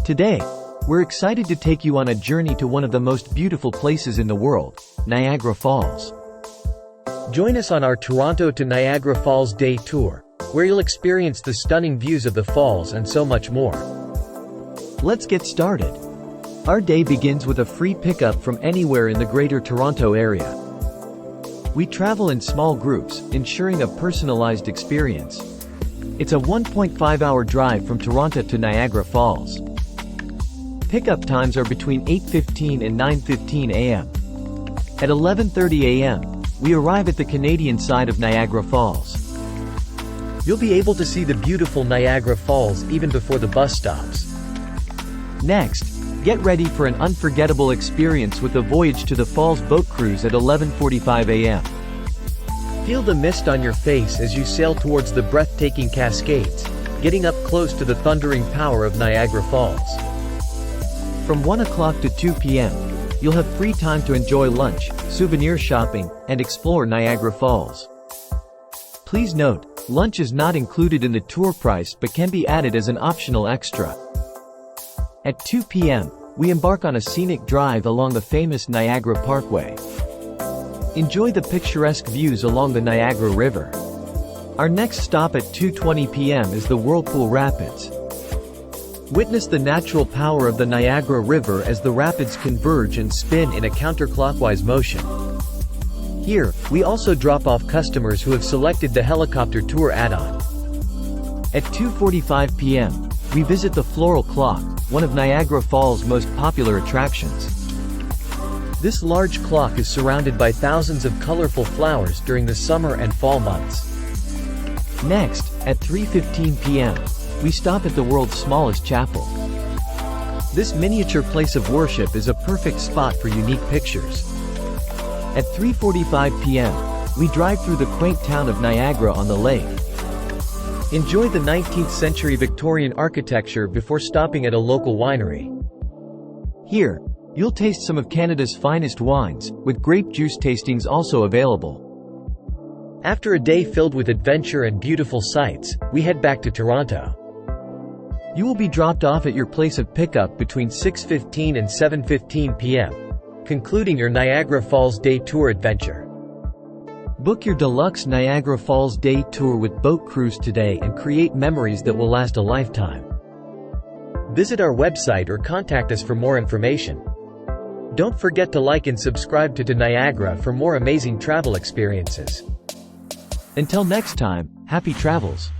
Today, we're excited to take you on a journey to one of the most beautiful places in the world, Niagara Falls. Join us on our Toronto to Niagara Falls Day Tour, where you'll experience the stunning views of the falls and so much more. Let's get started. Our day begins with a free pickup from anywhere in the Greater Toronto Area. We travel in small groups, ensuring a personalized experience. It's a 1.5-hour drive from Toronto to Niagara Falls. Pickup times are between 8:15 and 9:15 a.m. At 11:30 a.m., we arrive at the Canadian side of Niagara Falls. You'll be able to see the beautiful Niagara Falls even before the bus stops. Next, get ready for an unforgettable experience with the Voyage to the Falls boat cruise at 11:45 a.m. Feel the mist on your face as you sail towards the breathtaking cascades, getting up close to the thundering power of Niagara Falls. From 1 o'clock to 2 p.m., you'll have free time to enjoy lunch, souvenir shopping, and explore Niagara Falls. Please note, lunch is not included in the tour price but can be added as an optional extra. At 2 p.m., we embark on a scenic drive along the famous Niagara Parkway. Enjoy the picturesque views along the Niagara River. Our next stop at 2:20 p.m. is the Whirlpool Rapids. Witness the natural power of the Niagara River as the rapids converge and spin in a counterclockwise motion. Here, we also drop off customers who have selected the helicopter tour add-on. At 2:45 p.m., we visit the Floral Clock, one of Niagara Falls' most popular attractions. This large clock is surrounded by thousands of colorful flowers during the summer and fall months. Next, at 3:15 p.m., we stop at the world's smallest chapel. This miniature place of worship is a perfect spot for unique pictures. At 3:45 p.m., we drive through the quaint town of Niagara-on-the-Lake. Enjoy the 19th century Victorian architecture before stopping at a local winery. Here, you'll taste some of Canada's finest wines, with grape juice tastings also available. After a day filled with adventure and beautiful sights, we head back to Toronto. You will be dropped off at your place of pickup between 6:15 and 7:15 p.m., concluding your Niagara Falls Day Tour adventure. Book your Deluxe Niagara Falls Day Tour with boat cruise today and create memories that will last a lifetime. Visit our website or contact us for more information. Don't forget to like and subscribe to ToNiagara for more amazing travel experiences. Until next time, happy travels!